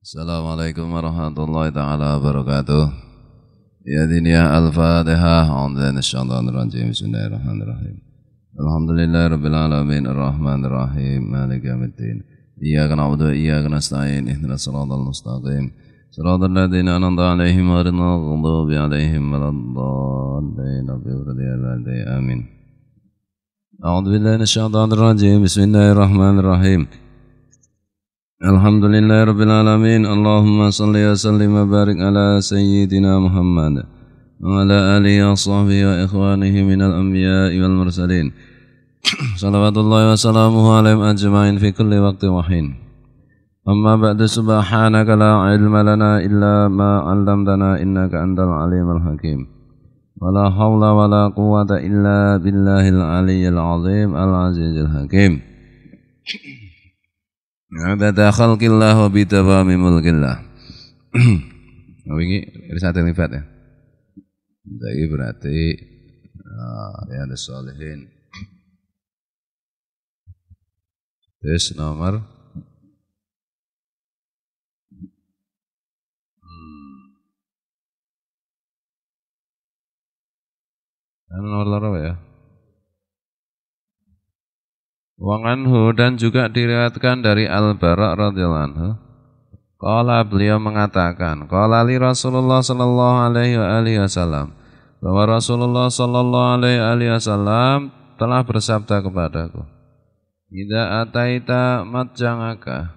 Assalamualaikum warahmatullahi ta'ala wabarakatuh. Ya diniya al-Fatihah. A'udzubillahi minasyaitonir rajim. Bismillahirrahmanirrahim. Alhamdulillahi rabbil alamin arrahmanir rahim maliki yaumiddin. Iyyaka na'budu wa iyyaka nasta'in. Ihdinas siratal mustaqim. Siratal ladzina an'amta 'alaihim ghairil maghdubi 'alaihim waladdallin. Amin. A'udzubillahi minasyaitonir rajim. Bismillahirrahmanirrahim. Alhamdulillahi rabbil alamin. Allahumma salli wa sallim wa barik ala sayyidina Muhammad wa ala alihi wa sahbihi wa ikhwanihi minal anbiya'i wal mursalin. Salawatullahi wa salamuhu alaihim ajma'in fi kulli waqti wa hin. Amma ba'du, subhanaka la ilma lana illa ma 'allamtana innaka antal alimul hakim. Wa la hawla wa la quwwata illa billahil aliyyil azim al azizil hakim. Adada khalqillah wa bitawami mulkillah. Ini risalah nifat ya. Jadi berarti Riyadhus Shalihin. Tes nomor nomor berapa ya? Wa anhu, dan juga diriwayatkan dari Al-Bara' radhiyallahu anhu. Qala, beliau mengatakan, qala li Rasulullah sallallahu alaihi wa alihi wasallam, bahwa Rasulullah sallallahu alaihi wasallam telah bersabda kepadaku, idza ataita matjangaka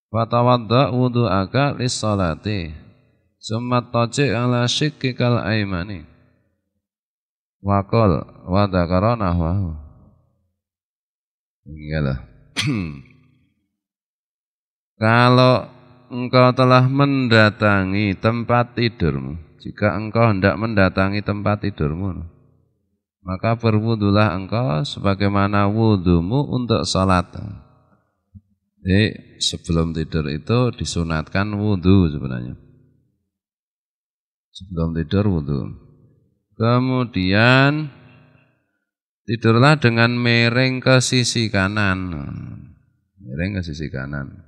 fatawadda wudu'aka lis-salati summa taji' ala shiqqikal aymani wa qul wa dzakara nahwahu. Iyalah. Kalau engkau telah mendatangi tempat tidurmu, jika engkau hendak mendatangi tempat tidurmu, maka berwudulah engkau sebagaimana wudumu untuk salat. Jadi sebelum tidur itu disunatkan wudu sebenarnya. Sebelum tidur wudu. Kemudian tidurlah dengan miring ke sisi kanan. Miring ke sisi kanan.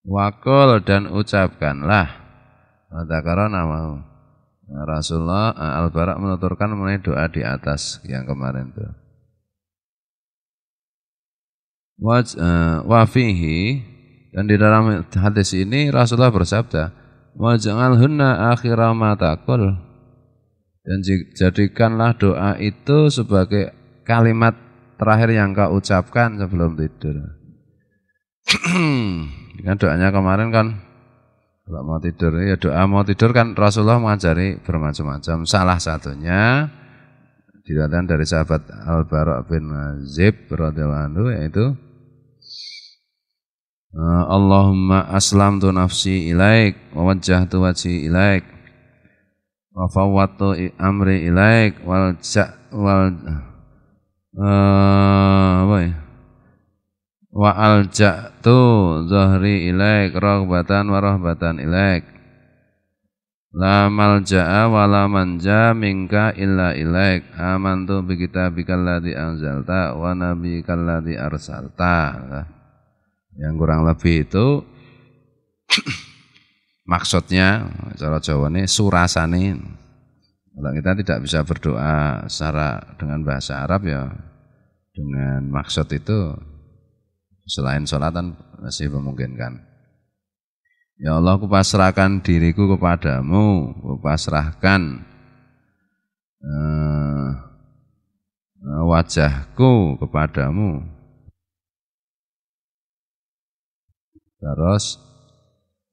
Wakul, dan ucapkanlah. Dzakara namahu. Rasulullah Al-Bara' menuturkan mengenai doa di atas yang kemarin itu. Wafihi, dan di dalam hadis ini Rasulullah bersabda, waj'alhunna akhira ma taqul. Dan jadikanlah doa itu sebagai kalimat terakhir yang kau ucapkan sebelum tidur. Kan doanya kemarin kan kalau mau tidur, ya doa mau tidur kan Rasulullah mengajari bermacam-macam. Salah satunya diriwayatkan dari sahabat Al-Bara' bin Azib radhiyallahu anhu, yaitu Allahumma aslamtu nafsi ilaik wa wajjahtu wajhi ilaik wa fawwatu amri ilaik wa alja'tu zahri ilaik raghbatan wa rahbatan ilaik la malja'a wa la manja minka illa ilaik amantu bi kitabikal ladzi anzalta wa nabiyyikal ladzi arsalta. Yang kurang lebih itu maksudnya cara Jawa ini surasane. Kalau kita tidak bisa berdoa secara dengan bahasa Arab, ya dengan maksud itu selain sholatan masih memungkinkan. Ya Allah, kupasrahkan diriku kepadamu, kupasrahkan wajahku kepadamu. Terus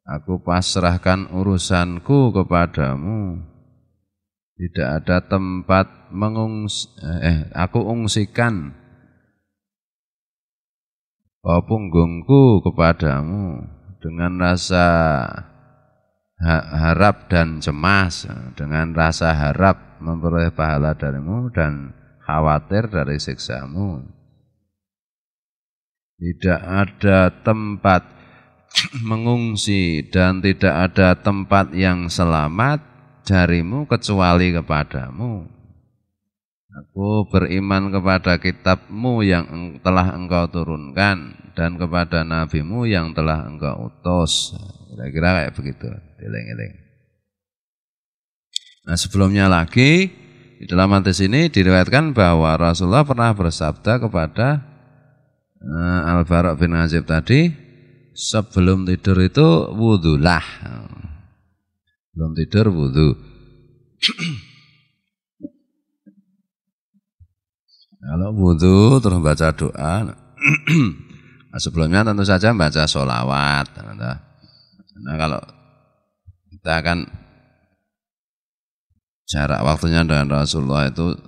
aku pasrahkan urusanku kepadamu. Tidak ada tempat aku ungsikan punggungku kepadamu dengan rasa harap dan cemas, dengan rasa harap memperoleh pahala darimu dan khawatir dari siksamu. Tidak ada tempat mengungsi dan tidak ada tempat yang selamat darimu kecuali kepadamu. Aku beriman kepada kitabmu yang telah engkau turunkan dan kepada nabimu yang telah engkau utus. Kira-kira kayak begitu. Eling-eling. Nah, sebelumnya lagi di dalam hadis ini diriwayatkan bahwa Rasulullah pernah bersabda kepada Al-Bara' bin Azib tadi, sebelum tidur itu wudhulah. Belum tidur wudhu. Kalau wudhu terus baca doa, nah, sebelumnya tentu saja baca sholawat. Nah, kalau kita akan jarak waktunya dengan Rasulullah itu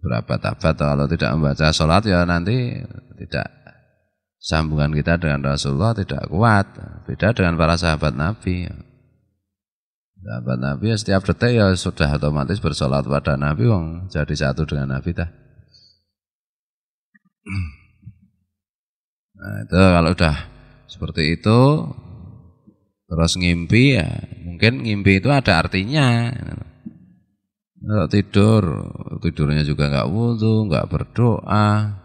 berapa tabat, kalau tidak membaca sholat ya nanti tidak, sambungan kita dengan Rasulullah tidak kuat. Beda dengan para sahabat Nabi. Sahabat Nabi ya setiap detik ya sudah otomatis bersolat pada Nabi, wong jadi satu dengan Nabi dah. Nah, itu kalau udah seperti itu terus ngimpi ya, mungkin ngimpi itu ada artinya. Kalau tidurnya juga enggak wudu, enggak berdoa,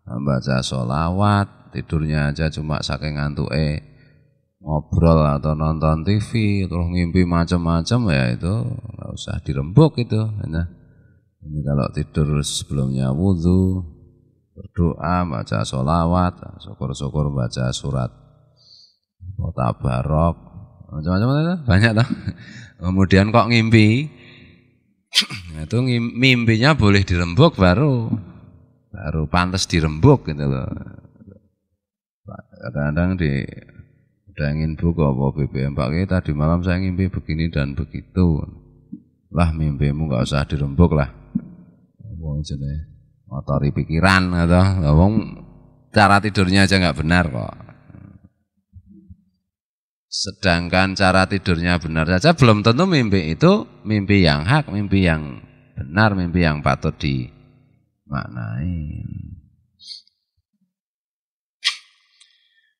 membaca sholawat, tidurnya aja cuma saking ngantuke ngobrol atau nonton TV, terus ngimpi macam-macam, ya itu enggak usah dirembuk itu. Nah, ini kalau tidur sebelumnya wudu, berdoa, baca sholawat, syukur-syukur baca surat Tabarok, macam-macam itu banyak toh. Kemudian kok ngimpi, nah, itu mimpinya boleh dirembuk baru pantas dirembuk gitu loh. Kadang-kadang udah ingin buka apa BBM, Pak kita tadi malam saya ngimpi begini dan begitu. Lah mimpimu enggak usah dirembuk lah. Wong jenenge motori pikiran atau wong cara tidurnya aja enggak benar kok. Sedangkan cara tidurnya benar saja belum tentu mimpi itu mimpi yang hak, mimpi yang benar, mimpi yang patut dimaknai.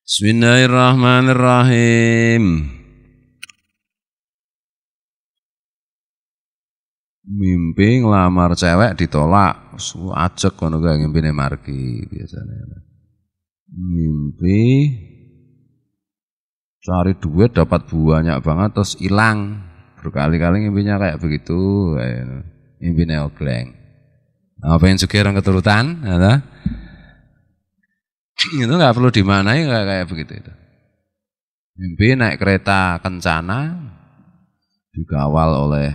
Bismillahirrahmanirrahim. Mimpi ngelamar cewek ditolak, ajek kono kuwi ngimpine margi biasanya. Mimpi cari duit dapat banyak banget terus hilang, berkali-kali ngimpinya kayak begitu, mimpinya ogleng. Nah, pengen juga orang keturutan, ya, itu nggak perlu dimaknai kayak begitu itu. Mimpi naik kereta kencana dikawal oleh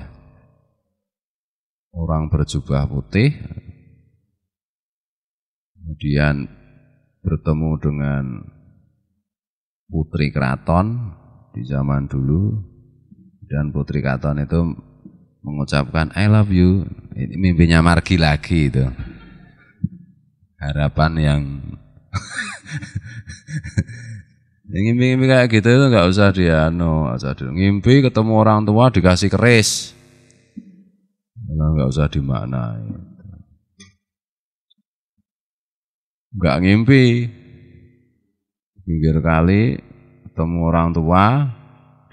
orang berjubah putih, kemudian bertemu dengan putri keraton di zaman dulu, dan putri keraton itu mengucapkan I love you. Ini mimpinya margi lagi itu. Harapan yang ngimpi-ngimpi kayak gitu itu enggak usah ngimpi ketemu orang tua dikasih keris. Enggak usah dimaknai. Enggak ngimpi pinggir kali ketemu orang tua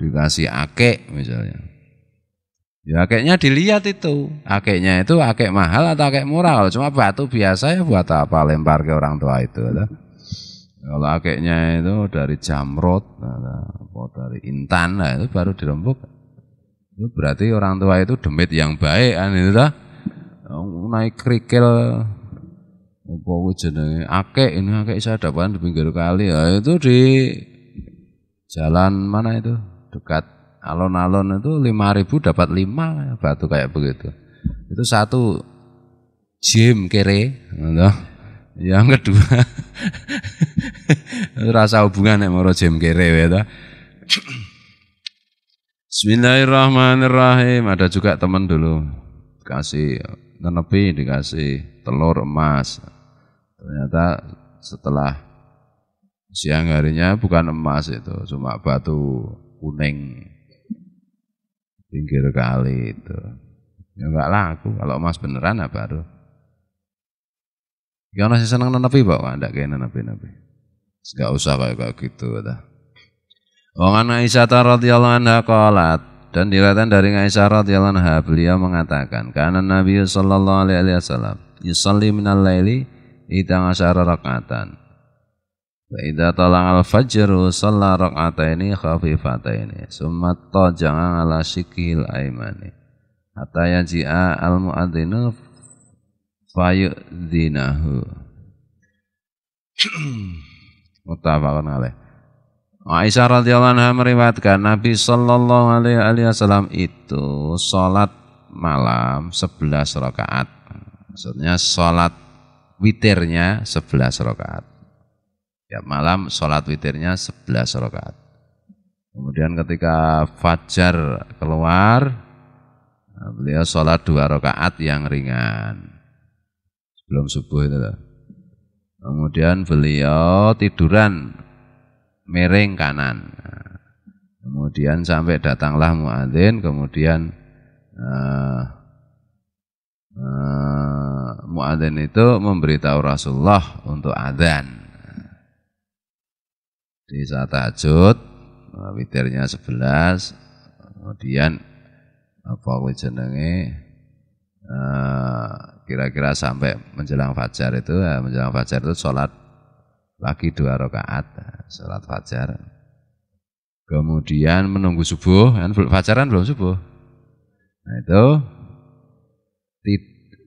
dikasih akek misalnya, ya akeknya dilihat itu, akeknya itu akek mahal atau akek murah. Kalau cuma batu biasa ya buat apa lempar ke orang tua itu. Kalau akeknya itu dari jamrud atau dari intan, nah itu baru dirembuk. Itu berarti orang tua itu demit yang baik kan itu dah. Naik kerikil apa jenenge akek, ini akek saya dapatkan di pinggir kali, ya itu di jalan mana itu dekat alon-alon itu 5.000 dapat 5 batu kayak begitu. Itu satu jim kere, yang kedua rasa hubungan yang mau jim kere ya. Bismillahirrahmanirrahim. Ada juga teman dulu kasih nenepi dikasih telur emas. Ternyata setelah siang harinya bukan emas itu, cuma batu kuning pinggir kali itu. Ya enggak laku, kalau emas beneran apa baru. Ya masih seneng nenepi Pak, ndak kayak nenepi-nenepi. Enggak usah kayak gitu dah. Wa an Aisyah radhiyallahu anha qalat, Dan diriwayatkan dari Aisyah radhiyallahu anha, beliau mengatakan, kana Nabi sallallahu alaihi wasallam yusalli minal laili 12 raka'atan. Wa idza tala'al fajru shalla raka'ataini khafifataini, summa taja'a ala shikil aimani hatta yaji'a al muadzinu fayudzinahu. Muttafaqun alaih. Aisyah radhiyallahu anha meriwayatkan Nabi sallallahu alaihi wasallam itu salat malam 11 rakaat. Maksudnya salat witirnya 11 rakaat. Ya, malam salat witirnya 11 rakaat. Kemudian ketika fajar keluar, beliau salat 2 rakaat yang ringan sebelum subuh itu. Kemudian beliau tiduran miring kanan. Kemudian sampai datanglah muadzin, kemudian muadzin itu memberitahu Rasulullah untuk adzan. Di saat tahajud, witirnya 11, kemudian apa jenenge kira-kira sampai menjelang fajar itu, sholat lagi 2 rakaat, sholat fajar. Kemudian menunggu subuh, kan fajaran belum subuh. Nah itu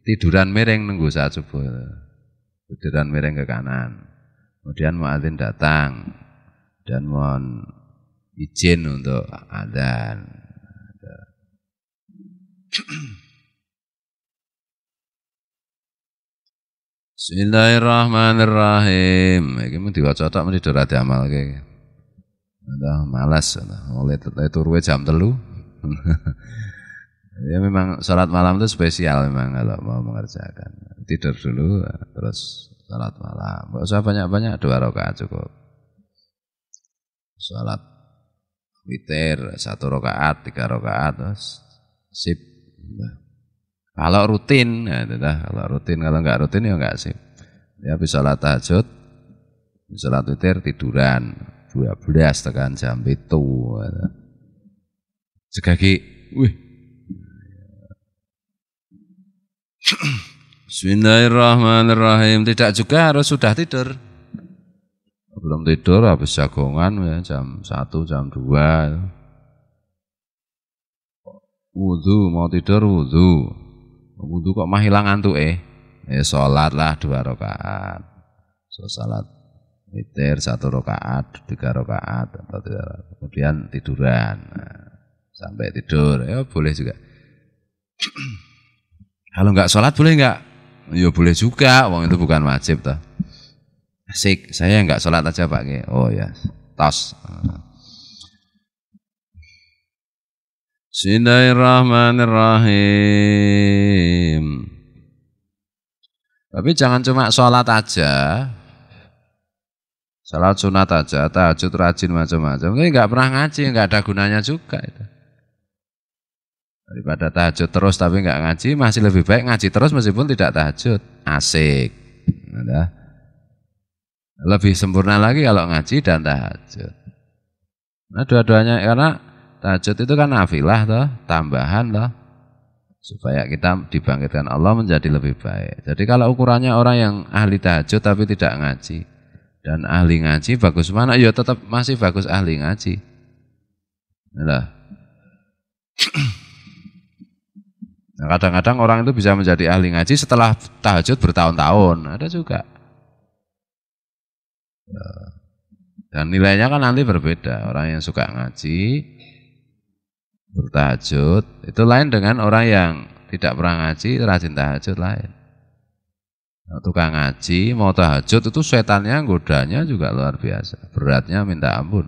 tiduran miring nunggu saat subuh, tiduran miring ke kanan. Kemudian muadzin datang dan mohon izin untuk adzan. Bismillahirrahmanirrahim. Iki mung diwaca tok mesti ora diamalke. Udah malas, oleh turu jam 3. Ya memang salat malam itu spesial memang kalau mau mengerjakan. Tidur dulu terus salat malam. Enggak usah banyak-banyak, 2 rakaat cukup. Salat witir 1 rakaat, 3 rakaat terus sip. Kalau rutin, ya kalau rutin, kalau enggak rutin ya enggak sip. Ya bisa salat tahajud, bisa salat witir tiduran 12 tekan jam 7. Segagi, wih. Bismillahirrahmanirrahim. Tidak juga harus sudah tidur. Belum tidur habis jagongan ya jam 1, jam 2. Wudu, mau tidur wudu. Wudu kok mah hilang antuke. Ya salat lah 2 rakaat. So salat witir 1 rakaat, 3 rakaat atau 3 rakaat. Kemudian tiduran. Nah, sampai tidur ya boleh juga. Kalau enggak salat boleh enggak? Ya boleh juga, wong itu bukan wajib toh. Asik, saya enggak salat aja Pak. Oh ya, tos. Bismillahirrahmanirrahim. Tapi jangan cuma sholat aja, sholat sunat aja, tahajud rajin macam-macam. Ini nggak pernah ngaji, nggak ada gunanya juga itu. Daripada tahajud terus tapi nggak ngaji, masih lebih baik ngaji terus meskipun tidak tahajud. Asik. Nah, lebih sempurna lagi kalau ngaji dan tahajud. Nah dua-duanya karena tahajud itu kan nafilah toh, tambahan toh, supaya kita dibangkitkan Allah menjadi lebih baik. Jadi kalau ukurannya orang yang ahli tahajud tapi tidak ngaji dan ahli ngaji bagus mana? Ya tetap masih bagus ahli ngaji. Nah, kadang-kadang orang itu bisa menjadi ahli ngaji setelah tahajud bertahun-tahun. Ada juga. Dan nilainya kan nanti berbeda. Orang yang suka ngaji bertahajud itu lain dengan orang yang tidak pernah ngaji rajin tahajud lain. Nah, tukang ngaji mau tahajud itu setannya godanya juga luar biasa, beratnya minta ampun.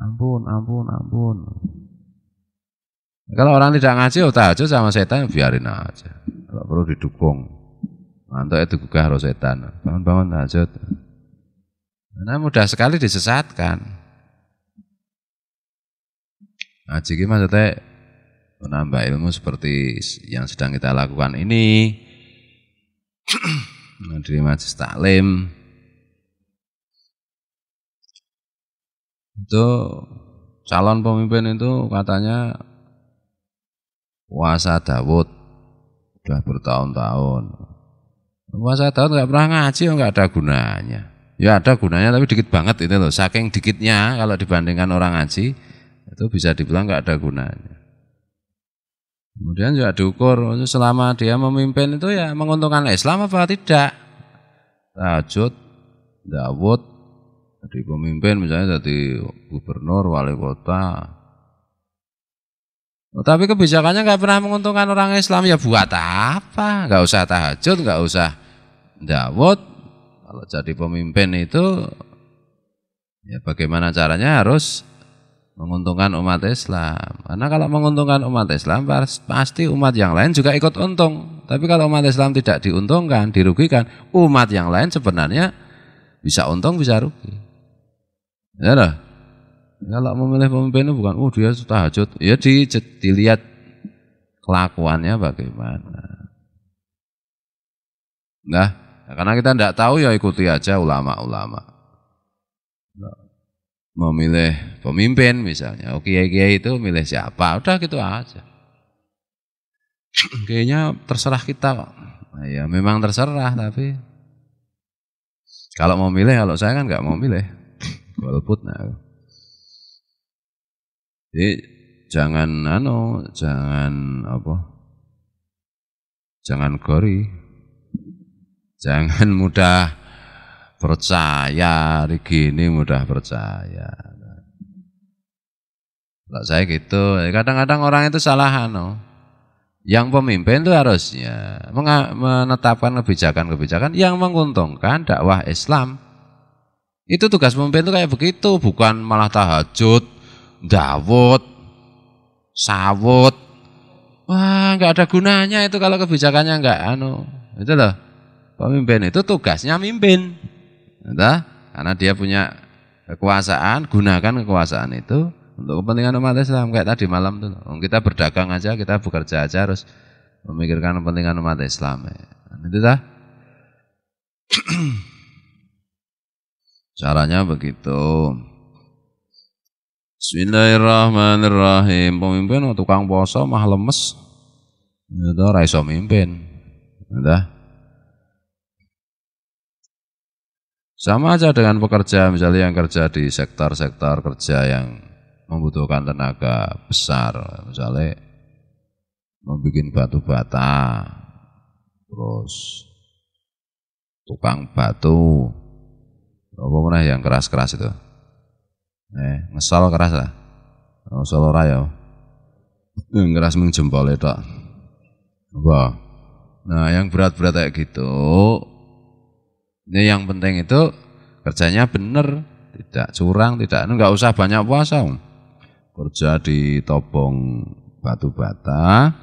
Ampun. Kalau orang tidak ngaji tahajud sama setan biarin aja, kalau perlu didukung. Ngantuk itu gugah roh setan, bangun tahajud. Nah mudah sekali disesatkan. Ngaji ini maksudnya menambah ilmu seperti yang sedang kita lakukan ini. Menghadiri majelis taklim. Itu calon pemimpin itu katanya puasa Daud udah bertahun-tahun. Puasa Daud nggak pernah ngaji, nggak ada gunanya. Ya ada gunanya tapi dikit banget itu loh. Saking dikitnya kalau dibandingkan orang ngaji itu bisa dibilang nggak ada gunanya. Kemudian juga diukur selama dia memimpin itu ya menguntungkan Islam apa tidak. Tahajud, Daud, jadi pemimpin misalnya jadi gubernur, wali kota. Tapi kebijakannya nggak pernah menguntungkan orang Islam ya buat apa? Nggak usah tahajud, nggak usah Daud. Kalau jadi pemimpin itu ya bagaimana caranya harus menguntungkan umat Islam. Karena kalau menguntungkan umat Islam pasti umat yang lain juga ikut untung. Tapi kalau umat Islam tidak diuntungkan, dirugikan, umat yang lain sebenarnya bisa untung, bisa rugi. Ya lah. Kalau memilih pemimpin itu bukan dia tahajud, ya dilihat kelakuannya bagaimana. Nah, karena kita tidak tahu ya ikuti aja ulama-ulama. Memilih pemimpin misalnya, kiai-kiai itu milih siapa, udah gitu aja. Kayaknya terserah kita kok. Nah, ya memang terserah, tapi kalau mau milih, kalau saya kan nggak mau milih, golput. Nah. Jadi jangan gori, jangan mudah percaya, hari gini mudah percaya. Kalau saya gitu, kadang-kadang orang itu salah Yang pemimpin itu harusnya menetapkan kebijakan-kebijakan yang menguntungkan dakwah Islam. Itu tugas pemimpin itu kayak begitu, bukan malah tahajud, Daud, sawut. Wah, nggak ada gunanya itu kalau kebijakannya nggak Itu loh. Pemimpin itu tugasnya mimpin. Karena dia punya kekuasaan, gunakan kekuasaan itu untuk kepentingan umat Islam. Kayak tadi malam tuh, kita berdagang aja, kita bekerja aja harus memikirkan kepentingan umat Islam. Itu dah. Caranya begitu. Bismillahirrahmanirrahim. Pemimpin tukang poso mah lemes. Itu ora iso mimpin. Udah. Sama aja dengan pekerja, misalnya yang kerja di sektor-sektor kerja yang membutuhkan tenaga besar, misalnya membuat batu bata, terus tukang batu, apa mana yang keras-keras itu, ngesol keras lah, ngesol ora ya, keras mengjempol itu, nah yang berat-berat kayak gitu. Ini yang penting itu kerjanya benar, tidak curang, tidak enggak usah banyak puasa. Kerja di topong batu bata,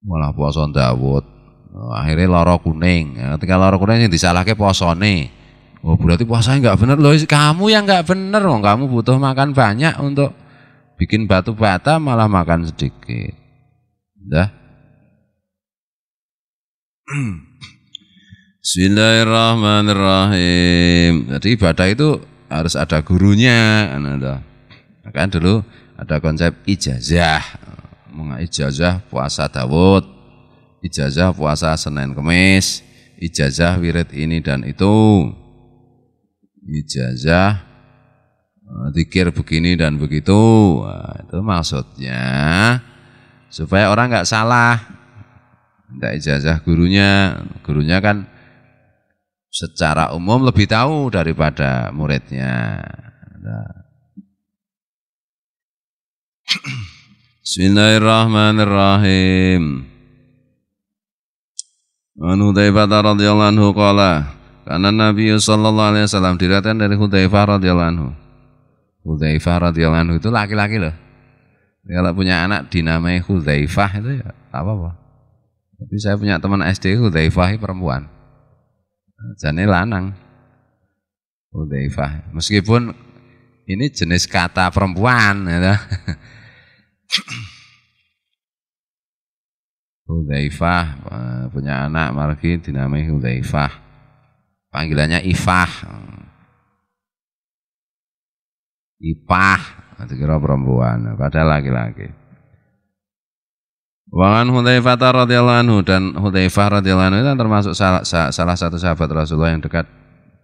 malah puasa Daud. Akhirnya loro kuning. Ketika loro kuning yang disalahke posone. Oh berarti puasanya enggak benar loh. Kamu yang enggak benar, kamu butuh makan banyak untuk bikin batu bata malah makan sedikit. Dah. Bismillahirrahmanirrahim. Jadi ibadah itu harus ada gurunya. Kan dulu ada konsep ijazah. Ijazah puasa Daud, ijazah puasa Senin Kemis, ijazah wirid ini dan itu, ijazah zikir begini dan begitu. Nah, itu maksudnya supaya orang nggak salah. Tidak ijazah gurunya kan secara umum lebih tahu daripada muridnya. Bismillahirrahmanirrahim. An Hudzaifah radhiyallahu anhu qala kana Nabi sallallahu alaihi wasallam, diriwayatkan dari Hudzaifah radhiyallahu anhu. Hudzaifah radhiyallahu anhu itu laki-laki loh. Kalau punya anak dinamai Hudzaifah itu ya apa-apa. Tapi saya punya teman SD Hudzaifah perempuan. Jane lanang. Hudzaifah. Meskipun ini jenis kata perempuan ya. Hudzaifah punya anak margi dinamai Hudzaifah. Panggilannya Ifah. Ipah, dikira perempuan, padahal laki-laki. Wa an Hudzaifah radhiyallahu anhu, dan Hudzaifah radhiyallahu anhu itu termasuk salah satu sahabat Rasulullah yang dekat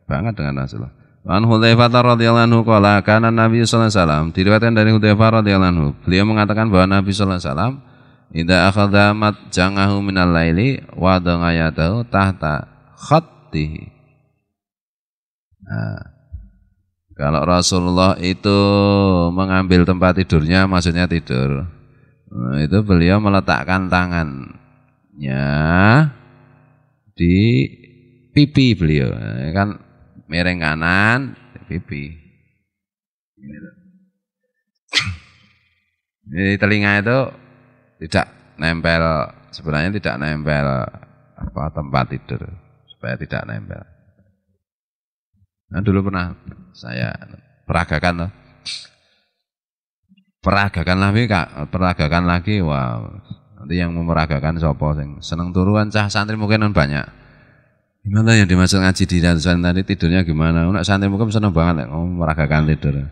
banget dengan Rasulullah. Wa an Hudzaifah radhiyallahu anhu qala kana Nabi sallallahu alaihi wasallam, diriwayatkan dari Hudzaifah radhiyallahu anhu, beliau mengatakan bahwa Nabi sallallahu alaihi wasallam idza akhadha matjangahu minal laili wa dangayatahu tahta khattihi. Nah, kalau Rasulullah itu mengambil tempat tidurnya, maksudnya tidur, nah, itu beliau meletakkan tangannya di pipi beliau, kan miring kanan, pipi. Di telinga itu tidak nempel, sebenarnya tidak nempel tempat tidur, supaya tidak nempel. Nah, dulu pernah saya peragakan, peragakan lagi, wow. Nanti yang memeragakan sopo sing seneng turuan cah santri mungkin banyak. Gimana yang dimaksud ngaji di dan tadi tidurnya gimana? Nak santri mungkin seneng banget memeragakan tidur.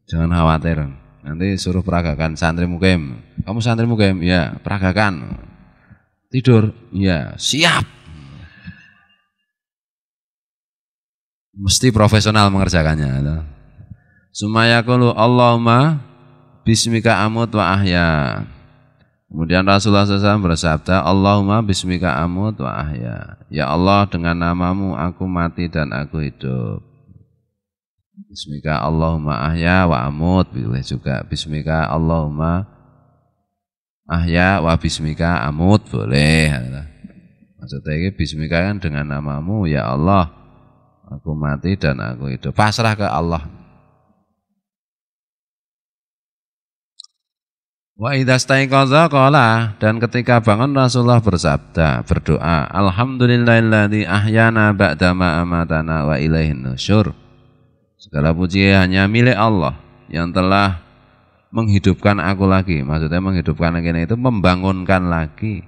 Jangan khawatir. Nanti suruh peragakan santri mukim. Kamu santri mukim? Ya, peragakan. Tidur? Ya, siap. Mesti profesional mengerjakannya. Sumaya qulu Allahumma bismika amut wa ahya. Kemudian Rasulullah SAW bersabda, Allahumma bismika amut wa ahya. Ya Allah, dengan namamu aku mati dan aku hidup. Bismika Allahumma ahya wa amut, boleh juga. Bismika Allahumma ahya wa bismika amut, boleh. Maksudnya ini bismika kan dengan namamu, ya Allah, aku mati dan aku hidup. Pasrah ke Allah. Wa idza staiqaza qala, dan ketika bangun Rasulullah bersabda, berdoa, alhamdulillahilladzi ahyana ba'dama amatana wa ilaihin nusyur. Segala puji hanya milik Allah yang telah menghidupkan aku lagi. Maksudnya menghidupkan lagi itu membangunkan lagi.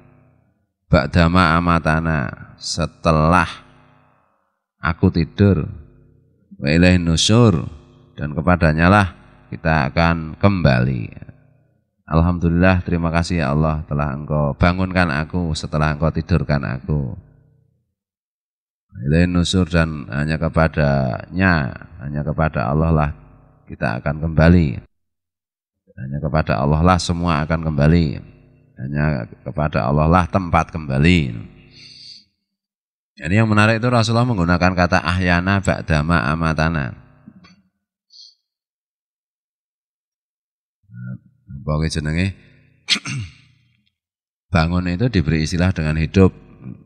Ba'dama amatana, setelah aku tidur. Wa ilaihin nusyur, dan kepadanya lah kita akan kembali. Alhamdulillah, terima kasih ya Allah telah Engkau bangunkan aku setelah Engkau tidurkan aku. Ilaihin nusur, dan hanya kepadanya, hanya kepada Allah lah kita akan kembali. Hanya kepada Allah lah semua akan kembali. Hanya kepada Allah lah tempat kembali. Ini yang menarik itu Rasulullah menggunakan kata ahyana ba'dama amatana. Pokoknya jenenge bangun itu diberi istilah dengan hidup,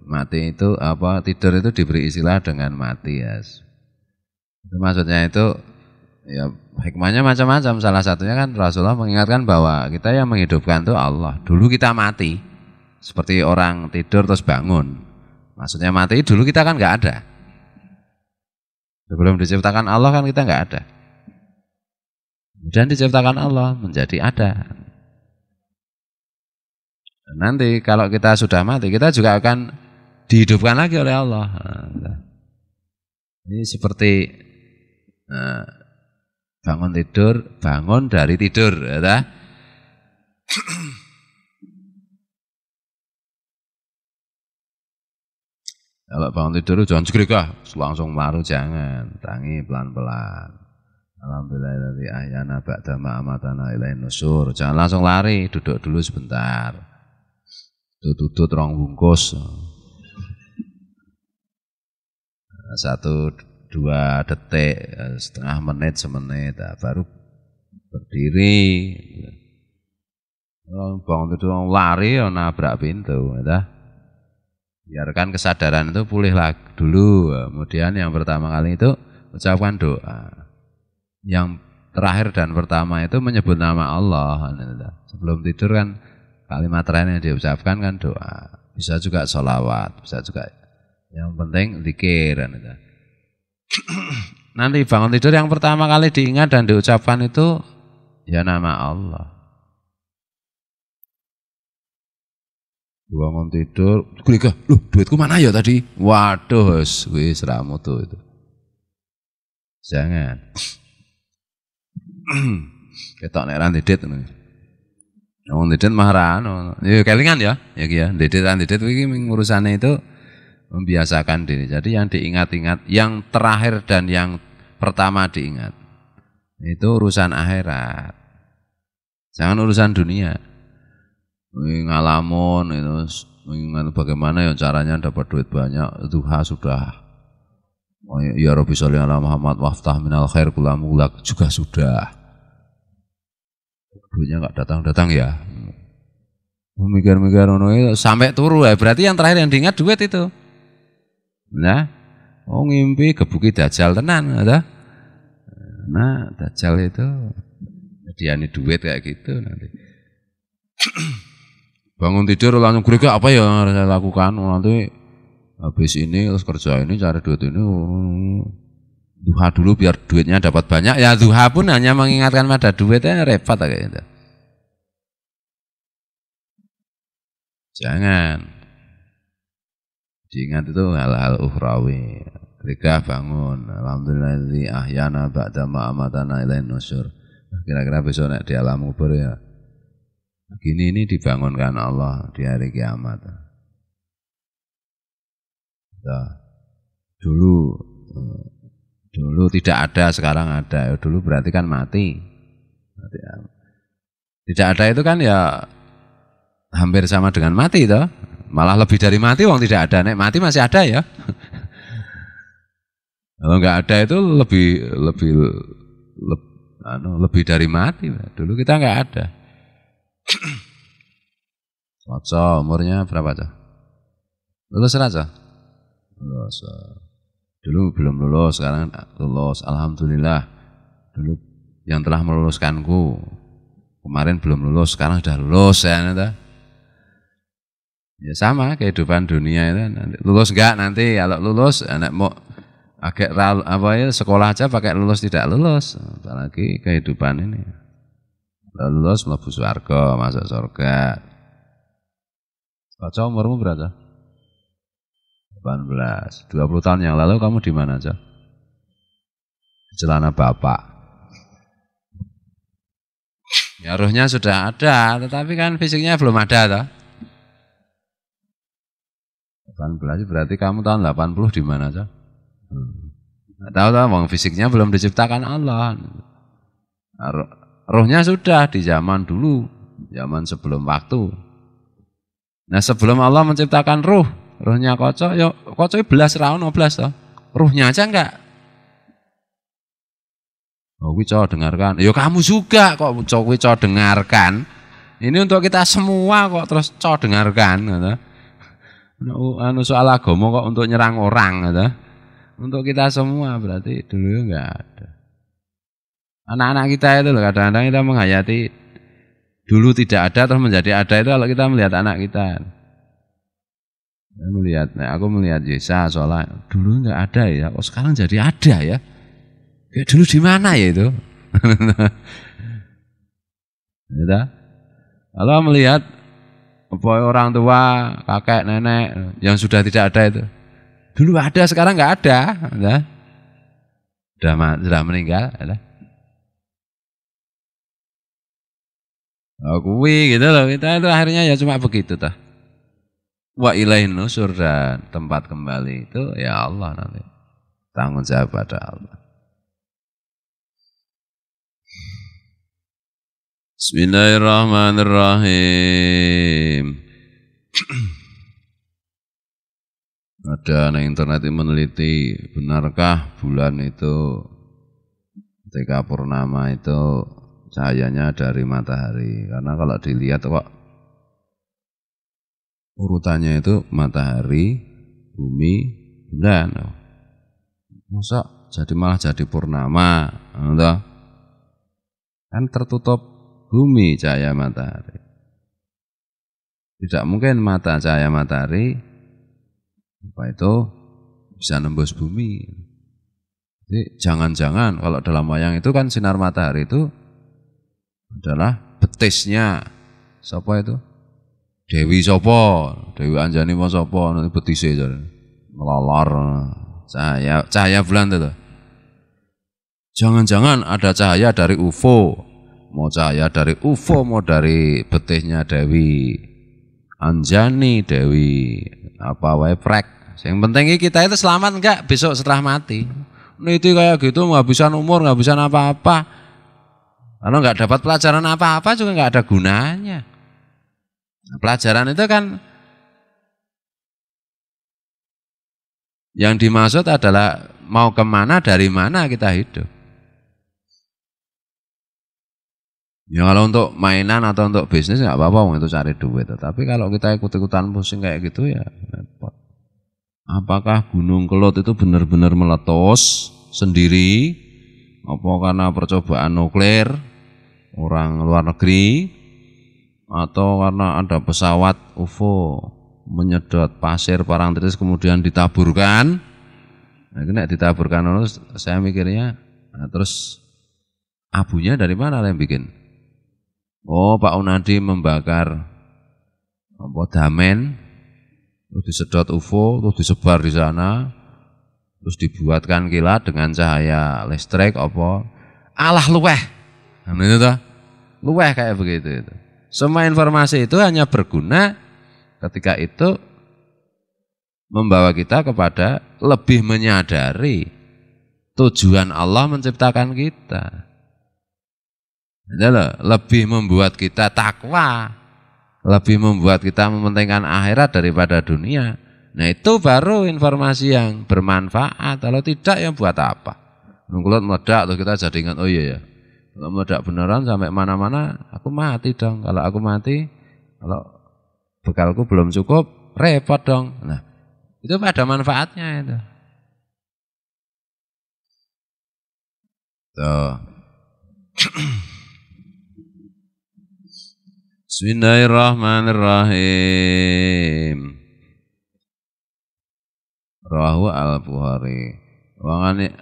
mati itu tidur itu diberi istilah dengan mati, ya. Itu maksudnya itu ya hikmahnya macam-macam. Salah satunya kan Rasulullah mengingatkan bahwa kita yang menghidupkan itu Allah. Dulu kita mati seperti orang tidur terus bangun. Maksudnya mati dulu kita kan nggak ada. Sebelum diciptakan Allah kan kita nggak ada. Dan diciptakan Allah menjadi ada. Nanti kalau kita sudah mati, kita juga akan dihidupkan lagi oleh Allah. Ini seperti bangun tidur, bangun dari tidur, ya. Kalau bangun tidur jangan segera langsung maru, jangan, tangi pelan-pelan. Alhamdulillahilladzi ahyana ba'dama amatana ilaihin nusyur. Jangan langsung lari, duduk dulu sebentar. Tutut rong bungkus. 1-2 detik, setengah menit, semenit, baru berdiri. Bangun tidur lari, nabrak pintu, ya. Biarkan kesadaran itu pulih lagi dulu. Kemudian yang pertama kali itu ucapkan doa. Yang terakhir dan pertama itu menyebut nama Allah. Sebelum tidur kan kalimat terakhir yang diucapkan kan doa. Bisa juga sholawat, bisa juga. Yang penting zikir. Nanti bangun tidur yang pertama kali diingat dan diucapkan itu ya nama Allah. Bangun tidur, loh duitku mana ya tadi? Waduh, wis ramu tuh itu. Jangan. Ketok nek ra ndedit ngono. Wong ndedit mah ra ono. Ya kelingan ya. Ya iki ya. Ndedit iki urusane itu membiasakan diri. Jadi yang diingat-ingat, yang terakhir dan yang pertama diingat. Itu urusan akhirat. Jangan urusan dunia. Ngalamun itu bagaimana ya caranya dapat duit banyak. Duha sudah. Ya Rabbi sholli ala Muhammad waftah minal khair kulamulak juga sudah. Duitnya enggak datang-datang ya. Mikir-mikir ngono sampai turu ya. Berarti yang terakhir yang diingat duit itu. Nah, ngimpi gebuki dajjal tenan, ada. Nah, dajjal itu diani duit kayak gitu nanti. Bangun tidur langsung gereja apa ya yang harus saya lakukan nanti habis ini terus kerja ini cari duit ini duha dulu biar duitnya dapat banyak ya duha pun hanya mengingatkan pada duitnya repot kayak gitu. Jangan. Diingat itu hal-hal ukhrawi. Ketika bangun, alhamdulillah ahyana ba'da ma amatana ilain nusyur. Kira-kira besok nek di alam kubur ya. Begini ini dibangunkan Allah di hari kiamat. Nah, dulu tidak ada, sekarang ada. Dulu berarti kan mati. Tidak ada itu kan ya hampir sama dengan mati toh. Malah lebih dari mati, wong tidak ada. Nek mati masih ada ya. Kalau enggak ada itu lebih dari mati. Dulu kita enggak ada. Waca umurnya berapa tuh? Lulus aja? Lulus. Dulu belum lulus, sekarang lulus. Alhamdulillah. Dulu yang telah meluluskanku. Kemarin belum lulus, sekarang sudah lulus ya. Ya sama kehidupan dunia itu lulus enggak nanti kalau lulus anak mau agak apa ya sekolah aja pakai lulus tidak lulus apalagi kehidupan ini kalau lulus mlebu swarga masuk surga. Baca umurmu berapa? 18. 20 tahun yang lalu kamu di mana aja? Celana bapak. Ya ruhnya sudah ada tetapi kan fisiknya belum ada toh. 18 berarti kamu tahun 80 di mana aja? Nggak tahu lah, wong fisiknya belum diciptakan Allah. Rohnya sudah di zaman dulu, zaman sebelum waktu. Nah sebelum Allah menciptakan rohnya kocok, yo kocok belas raun, belas toh. Rohnya aja enggak. Oh, coba dengarkan. Yo kamu juga kok coba dengarkan. Ini untuk kita semua kok terus coba dengarkan. Gitu. Soal agama kok untuk nyerang orang gitu. Untuk kita semua berarti dulu enggak ada. Anak-anak kita itu loh kadang-kadang kita menghayati dulu tidak ada terus menjadi ada itu kalau kita melihat anak kita. Aku melihat Yesa soalnya dulu enggak ada ya, kok sekarang jadi ada ya. Kayak dulu di mana ya itu? Gitu. Kalau melihat orang tua, kakek, nenek yang sudah tidak ada itu. Dulu ada, sekarang enggak ada. Sudah meninggal. Oh, kuwi gitu loh. Kita itu akhirnya ya cuma begitu tah. Wa ilaihin nusur dan tempat kembali itu ya Allah nanti. Tanggung jawab pada Allah. Bismillahirrahmanirrahim. Ada di internet yang meneliti benarkah bulan itu ketika purnama itu cahayanya dari matahari. Karena kalau dilihat kok urutannya itu matahari, bumi, bulan. Masa malah jadi purnama, kan tertutup bumi cahaya matahari. Tidak mungkin cahaya matahari bisa nembus bumi. Jadi jangan-jangan kalau dalam wayang itu kan sinar matahari itu adalah betisnya siapa itu? Dewi sapa? Dewi Anjani mau sapa? Nanti betise melolor cahaya bulan itu. Jangan-jangan ada cahaya dari UFO. Mau cahaya dari UFO, mau dari betihnya Dewi Anjani, Dewi apa wae prek. Yang penting kita itu selamat enggak besok setelah mati. Itu kayak gitu menghabiskan umur, menghabiskan apa-apa. Karena enggak dapat pelajaran apa-apa juga enggak ada gunanya. Pelajaran itu kan yang dimaksud adalah mau kemana, dari mana kita hidup. Ya kalau untuk mainan atau untuk bisnis nggak apa-apa itu cari duit. Tapi kalau kita ikut-ikutan pusing kayak gitu ya repot. Apakah Gunung Kelud itu benar-benar meletus sendiri? Apa karena percobaan nuklir orang luar negeri? Atau karena ada pesawat UFO menyedot pasir parangtritis kemudian ditaburkan? Nah, ini ditaburkan terus saya mikirnya, nah, terus abunya dari mana yang bikin? Oh, Pak Unadi membakar damen, terus disedot UFO, terus disebar di sana, terus dibuatkan kilat dengan cahaya listrik apa? Alah luweh. Nah, itu toh. Luweh kayak begitu itu. Semua informasi itu hanya berguna ketika itu membawa kita kepada lebih menyadari tujuan Allah menciptakan kita. Lebih membuat kita takwa, lebih membuat kita mementingkan akhirat daripada dunia. Nah itu baru informasi yang bermanfaat. Kalau tidak ya buat apa? Kalau meledak tuh kita jadi ingat, oh iya ya, kalau meledak beneran sampai mana-mana, aku mati dong. Kalau aku mati, kalau bekalku belum cukup, repot dong. Nah itu ada manfaatnya itu. Tuh. Bismillahirrahmanirrahim. Rawahu Al-Bukhari. Wangane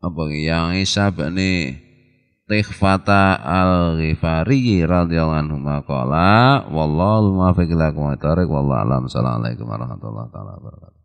apa yang Isa bani Tighfata Al-Ghifari radhiyallahu anhu maqala wallahu muwaffiq ila aqwamit thariq wallahu alam. Assalamualaikum warahmatullahi wabarakatuh.